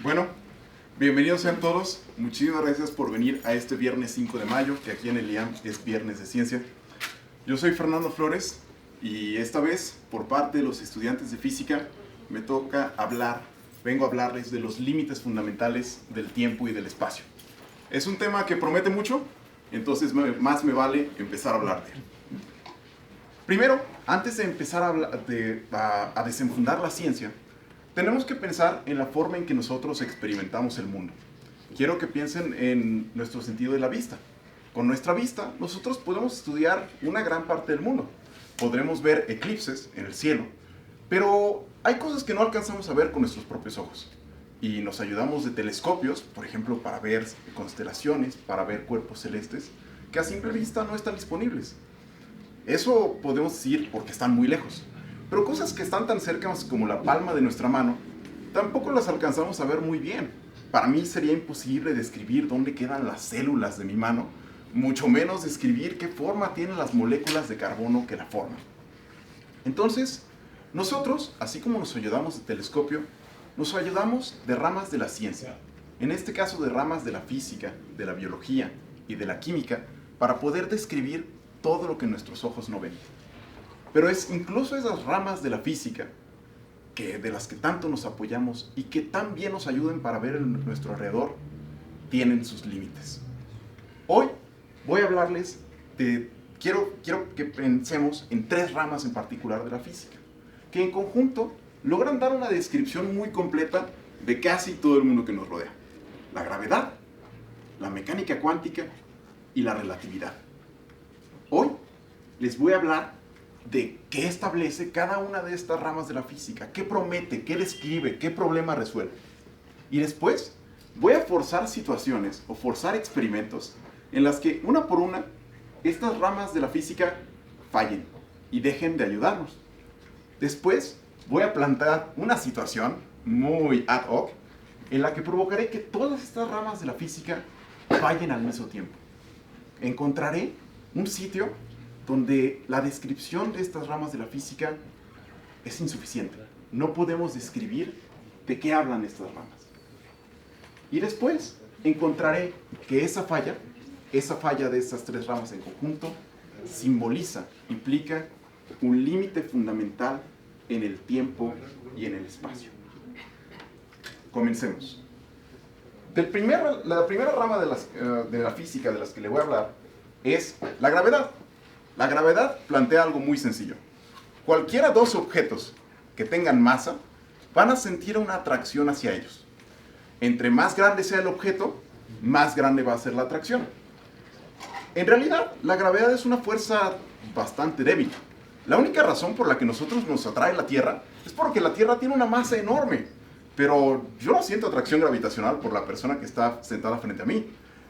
Bueno, bienvenidos sean todos. Muchísimas gracias por venir a este viernes 5 de mayo, que aquí en el IAM es Viernes de Ciencia. Yo soy Fernando Flores y esta vez, por parte de los estudiantes de física, me toca vengo a hablarles de los límites fundamentales del tiempo y del espacio. Es un tema que promete mucho, entonces más me vale empezar a hablar de él. Primero, antes de empezar a desenfundar la ciencia, tenemos que pensar en la forma en que nosotros experimentamos el mundo. Quiero que piensen en nuestro sentido de la vista. Con nuestra vista, nosotros podemos estudiar una gran parte del mundo. Podremos ver eclipses en el cielo, pero hay cosas que no alcanzamos a ver con nuestros propios ojos. Y nos ayudamos de telescopios, por ejemplo, para ver constelaciones, para ver cuerpos celestes, que a simple vista no están disponibles. Eso podemos decir porque están muy lejos. Pero cosas que están tan cerca como la palma de nuestra mano, tampoco las alcanzamos a ver muy bien. Para mí sería imposible describir dónde quedan las células de mi mano, mucho menos describir qué forma tienen las moléculas de carbono que la forman. Entonces, nosotros, así como nos ayudamos de telescopio, nos ayudamos de ramas de la ciencia, en este caso de ramas de la física, de la biología y de la química, para poder describir todo lo que nuestros ojos no ven. Pero es incluso esas ramas de la física de las que tanto nos apoyamos y que tan bien nos ayuden para ver nuestro alrededor, tienen sus límites. Hoy voy a hablarles quiero que pensemos en tres ramas en particular de la física, que en conjunto logran dar una descripción muy completa de casi todo el mundo que nos rodea: la gravedad, la mecánica cuántica y la relatividad. Hoy les voy a hablar de qué establece cada una de estas ramas de la física, qué promete, qué describe, qué problema resuelve. Y después voy a forzar situaciones o forzar experimentos en las que una por una estas ramas de la física fallen y dejen de ayudarnos. Después voy a plantear una situación muy ad hoc en la que provocaré que todas estas ramas de la física fallen al mismo tiempo. Encontraré un sitio donde la descripción de estas ramas de la física es insuficiente. No podemos describir de qué hablan estas ramas. Y después encontraré que esa falla de estas tres ramas en conjunto, implica un límite fundamental en el tiempo y en el espacio. Comencemos. La primera rama de la física de las que le voy a hablar es la gravedad. La gravedad plantea algo muy sencillo. Cualquiera dos objetos que tengan masa van a sentir una atracción hacia ellos. Entre más grande sea el objeto, más grande va a ser la atracción. En realidad, la gravedad es una fuerza bastante débil. La única razón por la que nosotros nos atrae la Tierra es porque la Tierra tiene una masa enorme. Pero yo no siento atracción gravitacional por la persona que está sentada frente a mí.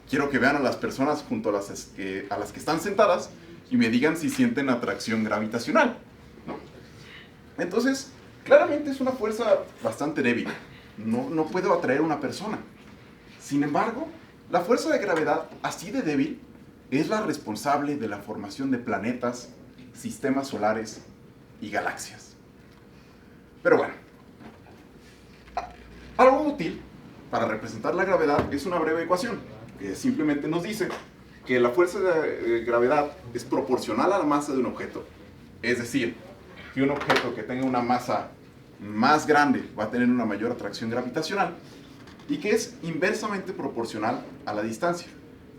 Quiero que vean a las personas junto a las que están sentadas y me digan si sienten atracción gravitacional, ¿no? Entonces, claramente es una fuerza bastante débil. No puedo atraer a una persona. Sin embargo, la fuerza de gravedad, así de débil, es la responsable de la formación de planetas, sistemas solares y galaxias. Pero bueno, algo útil para representar la gravedad es una breve ecuación, que simplemente nos dice que la fuerza de gravedad es proporcional a la masa de un objeto. Es decir, que un objeto que tenga una masa más grande va a tener una mayor atracción gravitacional, y que es inversamente proporcional a la distancia.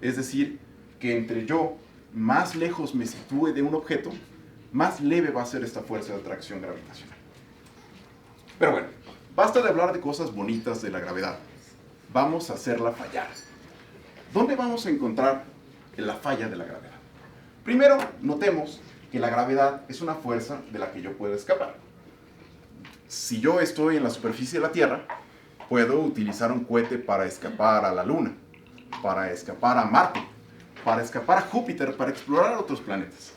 Es decir, que entre yo más lejos me sitúe de un objeto, más leve va a ser esta fuerza de atracción gravitacional. Pero bueno, basta de hablar de cosas bonitas de la gravedad. Vamos a hacerla fallar. ¿Dónde vamos a encontrar la falla de la gravedad? Primero, notemos que la gravedad es una fuerza de la que yo puedo escapar. Si yo estoy en la superficie de la Tierra, puedo utilizar un cohete para escapar a la Luna, para escapar a Marte, para escapar a Júpiter, para explorar otros planetas.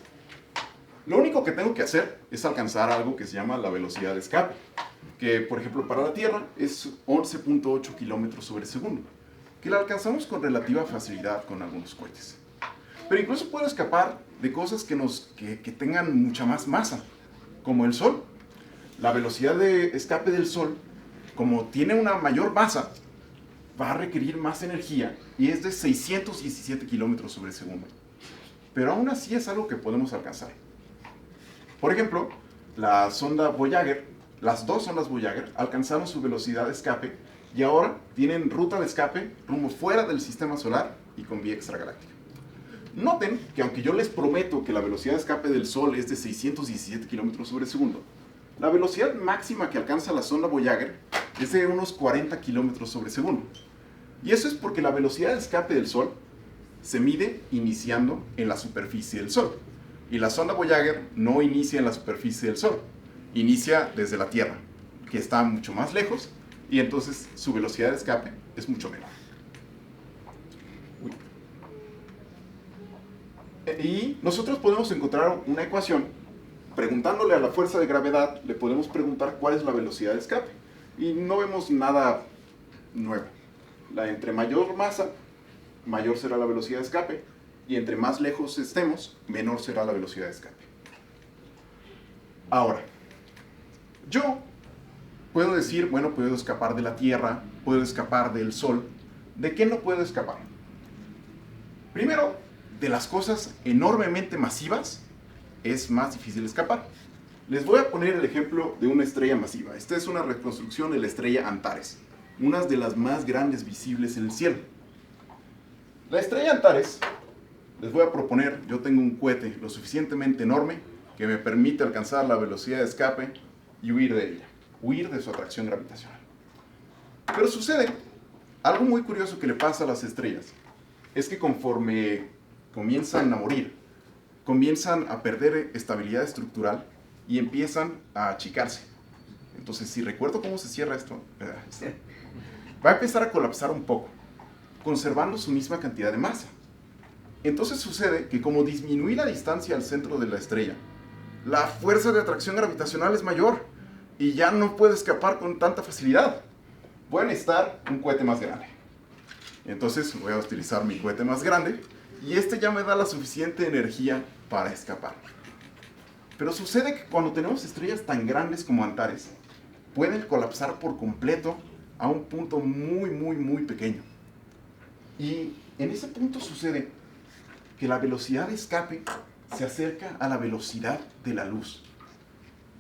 Lo único que tengo que hacer es alcanzar algo que se llama la velocidad de escape, que por ejemplo para la Tierra es 11.8 kilómetros sobre segundo, que la alcanzamos con relativa facilidad con algunos cohetes. Pero incluso puedo escapar de cosas que tengan mucha más masa, como el Sol. La velocidad de escape del Sol, como tiene una mayor masa, va a requerir más energía y es de 617 kilómetros sobre segundo. Pero aún así es algo que podemos alcanzar. Por ejemplo, la sonda Voyager, las dos sondas Voyager alcanzaron su velocidad de escape y ahora tienen ruta de escape rumbo fuera del sistema solar y con vía extragaláctica. Noten que aunque yo les prometo que la velocidad de escape del Sol es de 617 kilómetros sobre segundo, la velocidad máxima que alcanza la sonda Voyager es de unos 40 kilómetros sobre segundo. Y eso es porque la velocidad de escape del Sol se mide iniciando en la superficie del Sol. Y la sonda Voyager no inicia en la superficie del Sol, inicia desde la Tierra, que está mucho más lejos, y entonces su velocidad de escape es mucho menor. Y nosotros podemos encontrar una ecuación, preguntándole a la fuerza de gravedad, le podemos preguntar cuál es la velocidad de escape. Y no vemos nada nuevo. Entre mayor masa, mayor será la velocidad de escape, y entre más lejos estemos, menor será la velocidad de escape. Ahora, yo puedo decir, bueno, puedo escapar de la Tierra, puedo escapar del Sol. ¿De qué no puedo escapar? Primero, de las cosas enormemente masivas, es más difícil escapar. Les voy a poner el ejemplo de una estrella masiva. Esta es una reconstrucción de la estrella Antares, una de las más grandes visibles en el cielo. La estrella Antares, les voy a proponer, yo tengo un cohete lo suficientemente enorme que me permite alcanzar la velocidad de escape y huir de ella, huir de su atracción gravitacional. Pero sucede algo muy curioso que le pasa a las estrellas, es que conforme comienzan a morir, comienzan a perder estabilidad estructural y empiezan a achicarse. Entonces, si recuerdo cómo se cierra esto, va a empezar a colapsar un poco, conservando su misma cantidad de masa. Entonces sucede que como disminuye la distancia al centro de la estrella, la fuerza de atracción gravitacional es mayor y ya no puede escapar con tanta facilidad. Voy a necesitar un cohete más grande. Entonces voy a utilizar mi cohete más grande y este ya me da la suficiente energía para escapar. Pero sucede que cuando tenemos estrellas tan grandes como Antares, pueden colapsar por completo a un punto muy pequeño. Y en ese punto sucede que la velocidad de escape se acerca a la velocidad de la luz.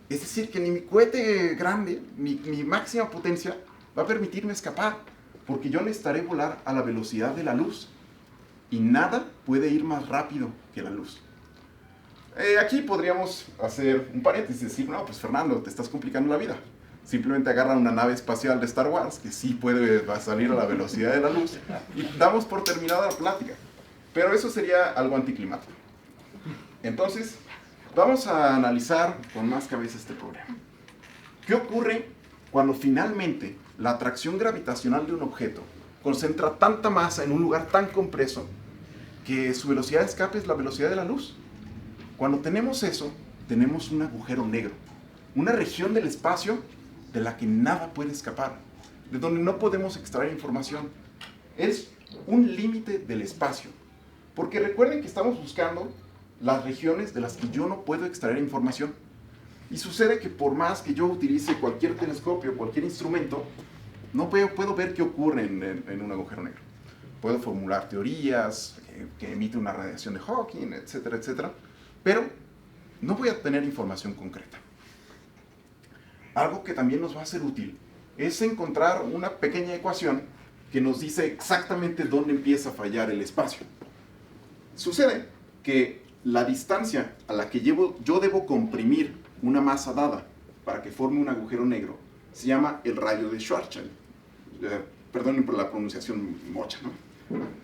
Es decir, que ni mi cohete grande, mi máxima potencia, va a permitirme escapar, porque yo necesitaré volar a la velocidad de la luz. Y nada puede ir más rápido que la luz. Aquí podríamos hacer un paréntesis y decir, no, pues Fernando, te estás complicando la vida. Simplemente agarra una nave espacial de Star Wars, que sí puede salir a la velocidad de la luz, y damos por terminada la plática. Pero eso sería algo anticlimático. Entonces, vamos a analizar con más cabeza este problema. ¿Qué ocurre cuando finalmente la atracción gravitacional de un objeto concentra tanta masa en un lugar tan compreso que su velocidad de escape es la velocidad de la luz? Cuando tenemos eso, tenemos un agujero negro, una región del espacio de la que nada puede escapar, de donde no podemos extraer información. Es un límite del espacio, porque recuerden que estamos buscando las regiones de las que yo no puedo extraer información. Y sucede que por más que yo utilice cualquier telescopio, cualquier instrumento, no puedo ver qué ocurre en un agujero negro. Puedo formular teorías que emite una radiación de Hawking, etcétera, etcétera, pero no voy a tener información concreta. Algo que también nos va a ser útil es encontrar una pequeña ecuación que nos dice exactamente dónde empieza a fallar el espacio. Sucede que la distancia a la que yo debo comprimir una masa dada para que forme un agujero negro se llama el radio de Schwarzschild. Perdonen por la pronunciación mocha, ¿no?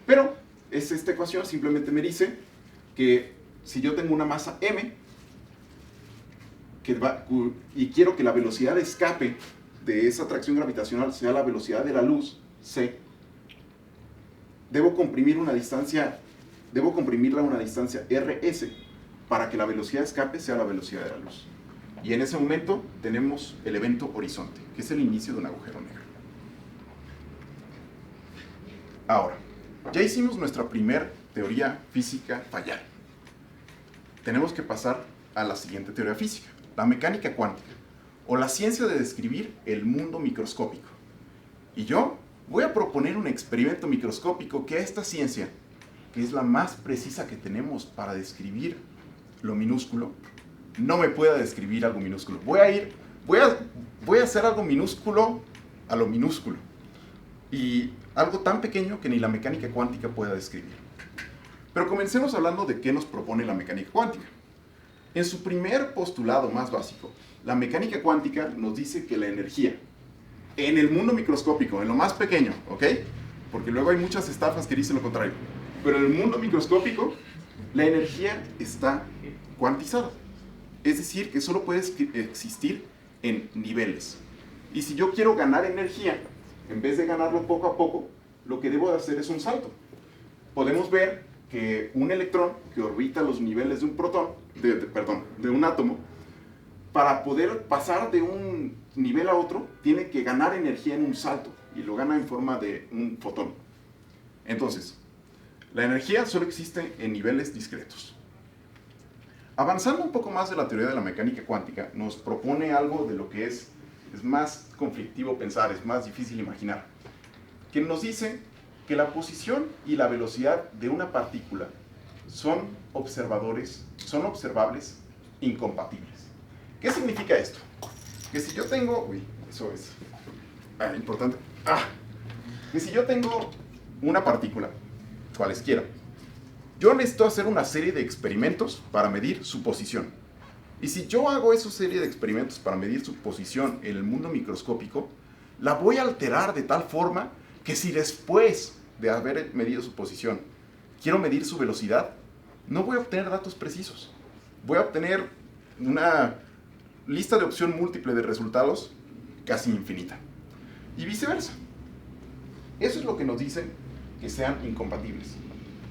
Pero esta ecuación simplemente me dice que si yo tengo una masa m y quiero que la velocidad de escape de esa atracción gravitacional sea la velocidad de la luz, c, debo comprimirla a una distancia rs para que la velocidad de escape sea la velocidad de la luz. Y en ese momento tenemos el evento horizonte, que es el inicio de un agujero negro. Ahora, ya hicimos nuestra primer teoría física fallar. Tenemos que pasar a la siguiente teoría física, la mecánica cuántica, o la ciencia de describir el mundo microscópico. Y yo voy a proponer un experimento microscópico que a esta ciencia, que es la más precisa que tenemos para describir lo minúsculo, no me pueda describir algo minúsculo. Voy a hacer algo minúsculo a lo minúsculo. Y algo tan pequeño que ni la mecánica cuántica pueda describir. Pero comencemos hablando de qué nos propone la mecánica cuántica. En su primer postulado más básico, la mecánica cuántica nos dice que la energía, en el mundo microscópico, en lo más pequeño, ¿ok? Porque luego hay muchas estafas que dicen lo contrario. Pero en el mundo microscópico, la energía está cuantizada. Es decir, que solo puede existir en niveles. Y si yo quiero ganar energía, en vez de ganarlo poco a poco, lo que debo de hacer es un salto. Podemos ver que un electrón que orbita los niveles de un protón, de un átomo, para poder pasar de un nivel a otro, tiene que ganar energía en un salto, y lo gana en forma de un fotón. Entonces, la energía solo existe en niveles discretos. Avanzando un poco más de la teoría de la mecánica cuántica, nos propone algo de lo que es más conflictivo pensar, es más difícil imaginar, que nos dice que la posición y la velocidad de una partícula son observables incompatibles. ¿Qué significa esto? Que si yo tengo, eso es importante, que si yo tengo una partícula, cualesquiera, yo necesito hacer una serie de experimentos para medir su posición. Y si yo hago esa serie de experimentos para medir su posición en el mundo microscópico, la voy a alterar de tal forma que si después de haber medido su posición quiero medir su velocidad, no voy a obtener datos precisos. Voy a obtener una lista de opción múltiple de resultados casi infinita. Y viceversa. Eso es lo que nos dicen que sean incompatibles.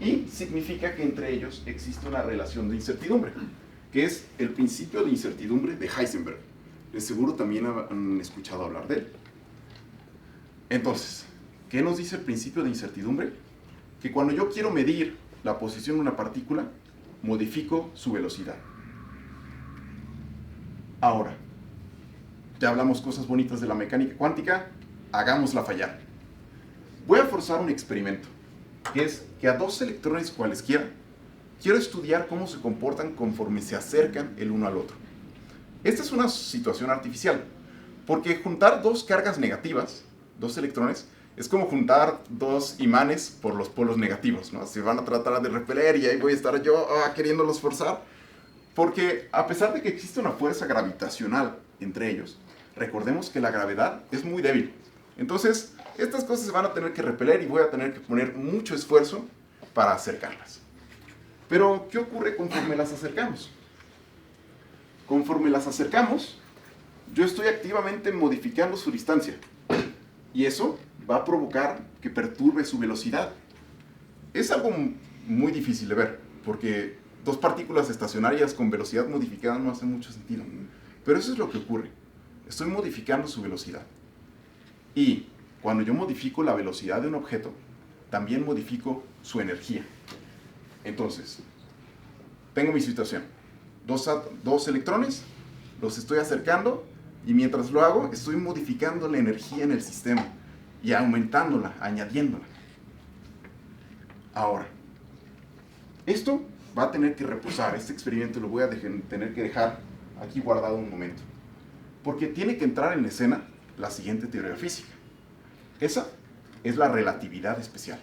Y significa que entre ellos existe una relación de incertidumbre, que es el principio de incertidumbre de Heisenberg. De seguro también han escuchado hablar de él. Entonces, ¿qué nos dice el principio de incertidumbre? Que cuando yo quiero medir la posición de una partícula, modifico su velocidad. Ahora, ya hablamos cosas bonitas de la mecánica cuántica, hagámosla fallar. Voy a forzar un experimento, que es que a dos electrones cualesquiera, quiero estudiar cómo se comportan conforme se acercan el uno al otro. Esta es una situación artificial, porque juntar dos cargas negativas, dos electrones, es como juntar dos imanes por los polos negativos, ¿no? Se van a tratar de repeler y ahí voy a estar yo queriéndolos forzar, porque a pesar de que existe una fuerza gravitacional entre ellos, recordemos que la gravedad es muy débil. Entonces, estas cosas se van a tener que repeler y voy a tener que poner mucho esfuerzo para acercarlas. Pero, ¿qué ocurre conforme las acercamos? Conforme las acercamos, yo estoy activamente modificando su distancia. Y eso va a provocar que perturbe su velocidad. Es algo muy difícil de ver, porque dos partículas estacionarias con velocidad modificada no hace mucho sentido. Pero eso es lo que ocurre. Estoy modificando su velocidad. Y cuando yo modifico la velocidad de un objeto, también modifico su energía. Entonces, tengo mi situación. Dos electrones, los estoy acercando, y mientras lo hago, estoy modificando la energía en el sistema y aumentándola, añadiéndola. Ahora, esto va a tener que reposar. Este experimento lo voy a tener que dejar aquí guardado un momento, porque tiene que entrar en escena la siguiente teoría física. Esa es la relatividad especial.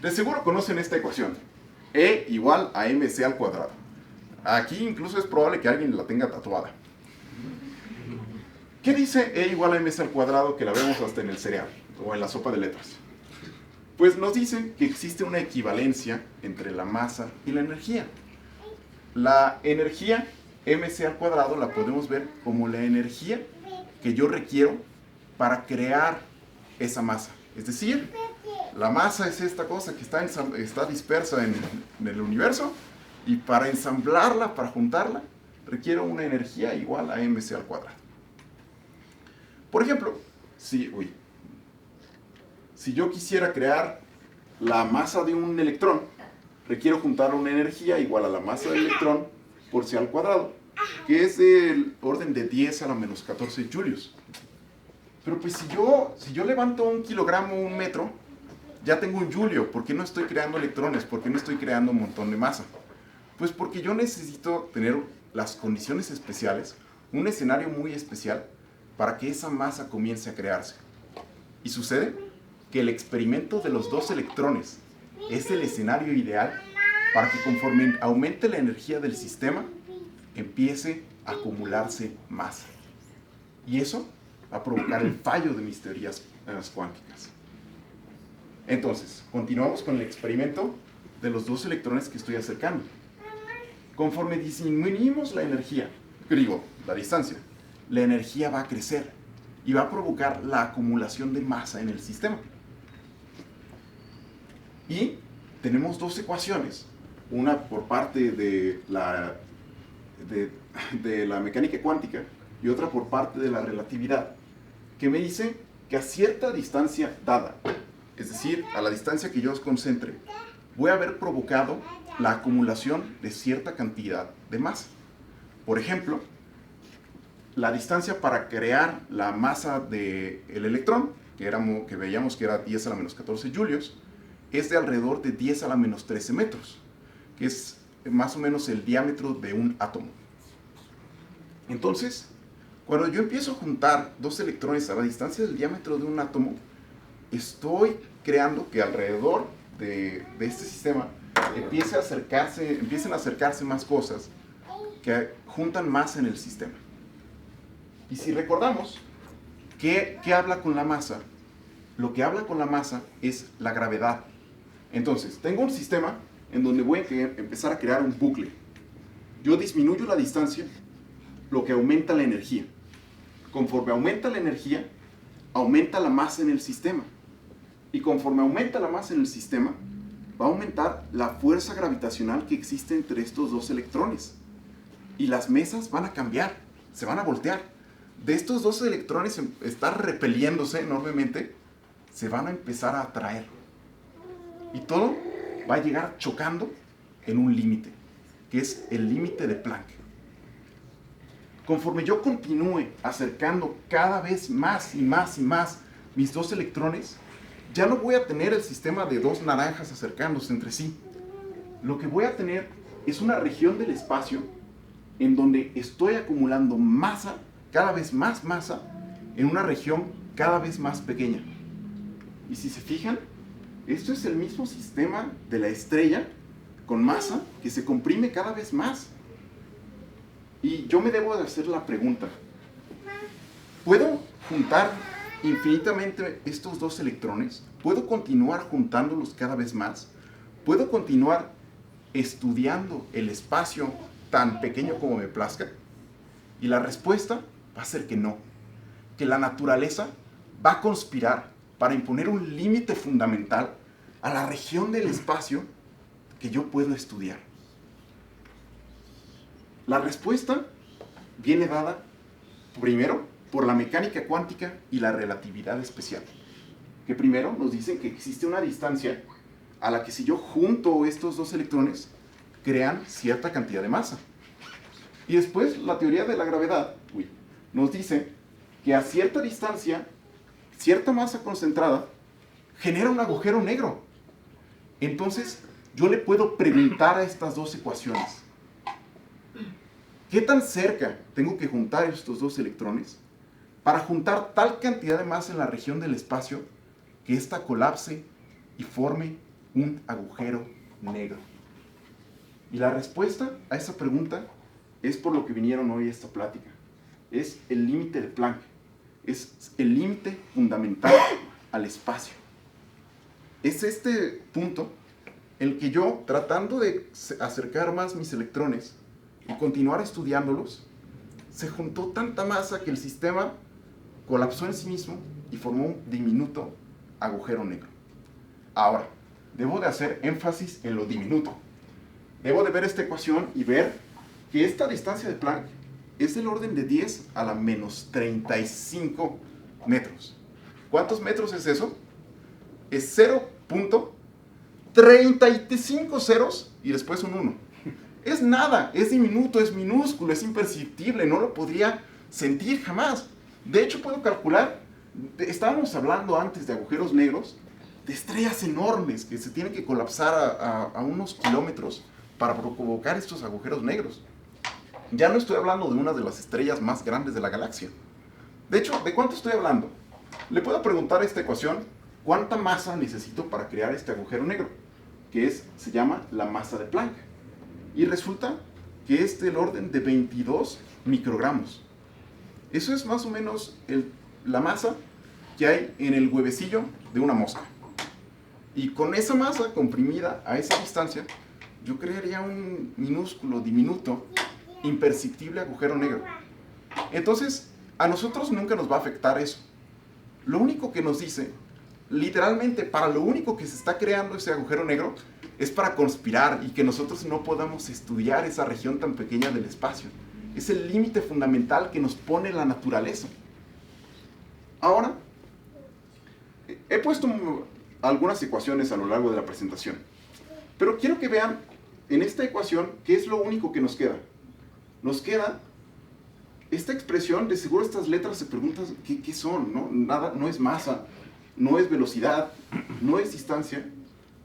De seguro conocen esta ecuación: E igual a mc al cuadrado. Aquí incluso es probable que alguien la tenga tatuada. ¿Qué dice E igual a mc al cuadrado, que la vemos hasta en el cereal o en la sopa de letras? Pues nos dice que existe una equivalencia entre la masa y la energía. La energía mc al cuadrado la podemos ver como la energía que yo requiero para crear esa masa. Es decir, la masa es esta cosa que está dispersa en el universo, y para ensamblarla, para juntarla, requiero una energía igual a mc al cuadrado. Por ejemplo, si yo quisiera crear la masa de un electrón, requiero juntar una energía igual a la masa del electrón por c al cuadrado, que es del orden de 10 a la menos 14 julios. Pero pues si yo levanto 1 kilogramo o 1 metro, ya tengo un julio. ¿Por qué no estoy creando electrones? ¿Por qué no estoy creando un montón de masa? Pues porque yo necesito tener las condiciones especiales, un escenario muy especial, para que esa masa comience a crearse. Y sucede que el experimento de los 2 electrones es el escenario ideal para que conforme aumente la energía del sistema, empiece a acumularse masa. Y eso va a provocar el fallo de mis teorías cuánticas. Entonces, continuamos con el experimento de los 2 electrones que estoy acercando. Conforme disminuimos la energía, la distancia, la energía va a crecer y va a provocar la acumulación de masa en el sistema. Y tenemos 2 ecuaciones, una por parte de la mecánica cuántica y otra por parte de la relatividad, que me dice que a cierta distancia dada, es decir, a la distancia que yo os concentre, voy a haber provocado la acumulación de cierta cantidad de masa. Por ejemplo, la distancia para crear la masa del electrón, que veíamos que era 10 a la menos 14 julios, es de alrededor de 10 a la menos 13 metros, que es más o menos el diámetro de un átomo. Entonces, cuando yo empiezo a juntar 2 electrones a la distancia del diámetro de un átomo, estoy creando que alrededor de este sistema empiecen a acercarse más cosas que juntan más en el sistema. Y si recordamos, ¿qué habla con la masa? Lo que habla con la masa es la gravedad. Entonces, tengo un sistema en donde voy a empezar a crear un bucle. Yo disminuyo la distancia, lo que aumenta la energía. Conforme aumenta la energía, aumenta la masa en el sistema. Y conforme aumenta la masa en el sistema, va a aumentar la fuerza gravitacional que existe entre estos 2 electrones. Y las mesas van a cambiar, se van a voltear. De estos 2 electrones estar repeliéndose enormemente, se van a empezar a atraer. Y todo va a llegar chocando en un límite, que es el límite de Planck. Conforme yo continúe acercando cada vez más y más y más mis 2 electrones, ya no voy a tener el sistema de 2 naranjas acercándose entre sí. Lo que voy a tener es una región del espacio en donde estoy acumulando masa, cada vez más masa, en una región cada vez más pequeña. Y si se fijan, esto es el mismo sistema de la estrella con masa que se comprime cada vez más. Y yo me debo de hacer la pregunta, ¿puedo juntar infinitamente estos 2 electrones? ¿Puedo continuar juntándolos cada vez más? ¿Puedo continuar estudiando el espacio tan pequeño como me plazca? Y la respuesta va a ser que no, que la naturaleza va a conspirar para imponer un límite fundamental a la región del espacio que yo puedo estudiar. La respuesta viene dada, primero, por la mecánica cuántica y la relatividad especial, que primero nos dicen que existe una distancia a la que si yo junto estos 2 electrones, crean cierta cantidad de masa. Y después la teoría de la gravedad nos dice que a cierta distancia, cierta masa concentrada, genera un agujero negro. Entonces, yo le puedo preguntar a estas 2 ecuaciones, ¿qué tan cerca tengo que juntar estos 2 electrones para juntar tal cantidad de masa en la región del espacio que ésta colapse y forme un agujero negro? Y la respuesta a esa pregunta es por lo que vinieron hoy a esta plática. Es el límite de Planck. Es el límite fundamental al espacio. Es este punto el que yo, tratando de acercar más mis electrones y continuar estudiándolos, se juntó tanta masa que el sistema colapsó en sí mismo y formó un diminuto agujero negro. Ahora, debo de hacer énfasis en lo diminuto. Debo de ver esta ecuación y ver que esta distancia de Planck es del orden de 10 a la menos 35 metros. ¿Cuántos metros es eso? Es 0.35 ceros y después un 1. Es nada, es diminuto, es minúsculo, es imperceptible, no lo podría sentir jamás. De hecho, puedo calcular Estábamos hablando antes de agujeros negros, de estrellas enormes que se tienen que colapsar a unos kilómetros para provocar estos agujeros negros. Ya no estoy hablando de una de las estrellas más grandes de la galaxia. De hecho, ¿de cuánto estoy hablando? Le puedo preguntar a esta ecuación, ¿cuánta masa necesito para crear este agujero negro? Se llama la masa de Planck. Y resulta que es del orden de 22 microgramos. Eso es más o menos la masa que hay en el huevecillo de una mosca. Y con esa masa comprimida a esa distancia, yo crearía un minúsculo, diminuto, imperceptible agujero negro. Entonces, a nosotros nunca nos va a afectar eso. Lo único que nos dice, literalmente, para lo único que se está creando ese agujero negro, es para conspirar y que nosotros no podamos estudiar esa región tan pequeña del espacio. Es el límite fundamental que nos pone la naturaleza. Ahora, he puesto algunas ecuaciones a lo largo de la presentación, pero quiero que vean en esta ecuación qué es lo único que nos queda. Nos queda esta expresión. De seguro estas letras se preguntan qué son, ¿no? Nada, no es masa, no es velocidad, no es distancia.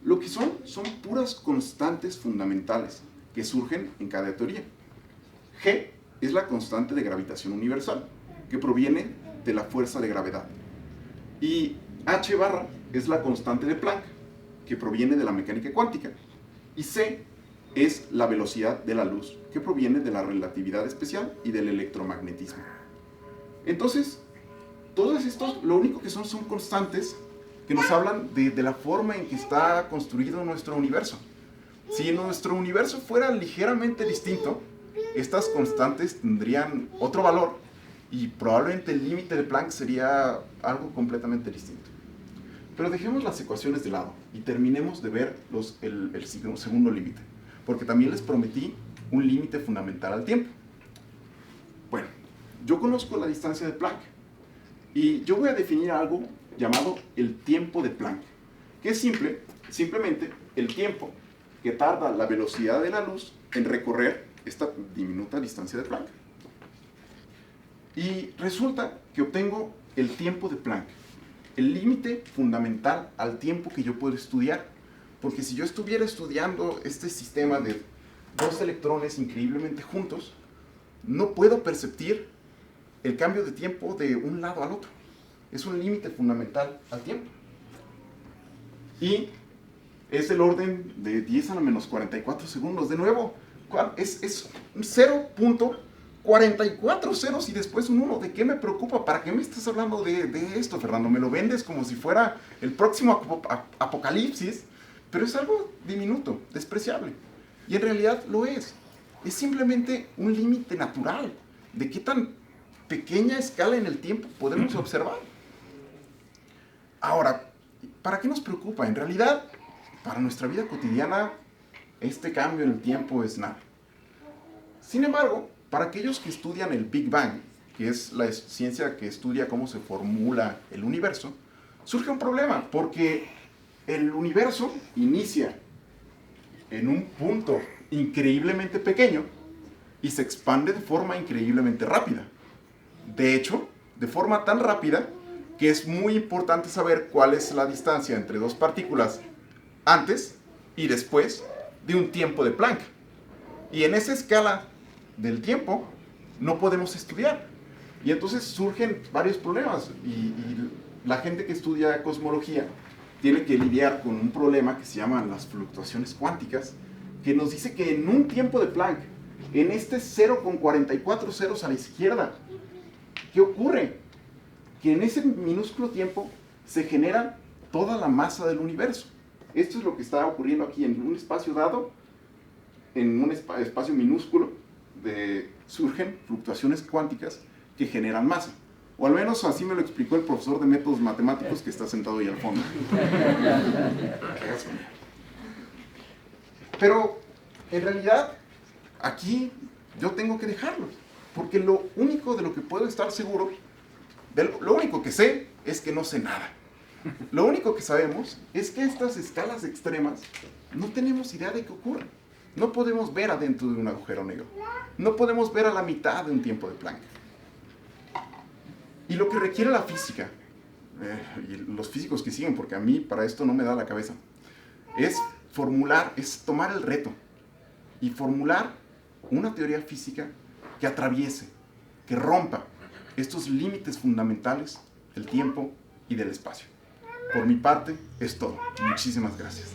Lo que son puras constantes fundamentales que surgen en cada teoría. G es la constante de gravitación universal, que proviene de la fuerza de gravedad. Y H barra es la constante de Planck, que proviene de la mecánica cuántica. Y C es la velocidad de la luz, que proviene de la relatividad especial y del electromagnetismo. Entonces, todos estos, lo único que son constantes que nos hablan de la forma en que está construido nuestro universo. Si nuestro universo fuera ligeramente distinto, estas constantes tendrían otro valor y probablemente el límite de Planck sería algo completamente distinto. Pero dejemos las ecuaciones de lado y terminemos de ver el segundo límite, porque también les prometí un límite fundamental al tiempo. Bueno, yo conozco la distancia de Planck y yo voy a definir algo llamado el tiempo de Planck, que es simplemente el tiempo que tarda la velocidad de la luz en recorrer esta diminuta distancia de Planck. Y resulta que obtengo el tiempo de Planck, el límite fundamental al tiempo que yo puedo estudiar. Porque si yo estuviera estudiando este sistema de dos electrones increíblemente juntos, no puedo percibir el cambio de tiempo de un lado al otro. Es un límite fundamental al tiempo. Y es del orden de 10 a la menos 44 segundos. De nuevo, es 0.44 ceros y después un 1. ¿De qué me preocupa? ¿Para qué me estás hablando de esto, Fernando? Me lo vendes como si fuera el próximo apocalipsis, pero es algo diminuto, despreciable. Y en realidad lo es. Es simplemente un límite natural de qué tan pequeña escala en el tiempo podemos observar. Ahora, ¿para qué nos preocupa? En realidad, para nuestra vida cotidiana, este cambio en el tiempo es nada. Sin embargo, para aquellos que estudian el Big Bang, que es la ciencia que estudia cómo se formula el universo, surge un problema, porque el universo inicia en un punto increíblemente pequeño y se expande de forma increíblemente rápida. De hecho, de forma tan rápida que es muy importante saber cuál es la distancia entre dos partículas antes y después de un tiempo de Planck. Y en esa escala del tiempo no podemos estudiar. Y entonces surgen varios problemas. Y la gente que estudia cosmología tiene que lidiar con un problema que se llaman las fluctuaciones cuánticas, que nos dice que en un tiempo de Planck, en este 0,44 ceros a la izquierda, ¿qué ocurre? Que en ese minúsculo tiempo se genera toda la masa del universo. Esto es lo que está ocurriendo aquí en un espacio dado, en un espacio minúsculo, surgen fluctuaciones cuánticas que generan masa. O al menos así me lo explicó el profesor de métodos matemáticos que está sentado ahí al fondo. Pero, en realidad, aquí yo tengo que dejarlo. Porque lo único de lo que puedo estar seguro, lo único que sé es que no sé nada. Lo único que sabemos es que estas escalas extremas no tenemos idea de qué ocurren. No podemos ver adentro de un agujero negro. No podemos ver a la mitad de un tiempo de Planck. Y lo que requiere la física y los físicos que siguen, porque a mí para esto no me da la cabeza, es formular, es tomar el reto y formular una teoría física que atraviese, que rompa estos límites fundamentales del tiempo y del espacio. Por mi parte, es todo. Muchísimas gracias.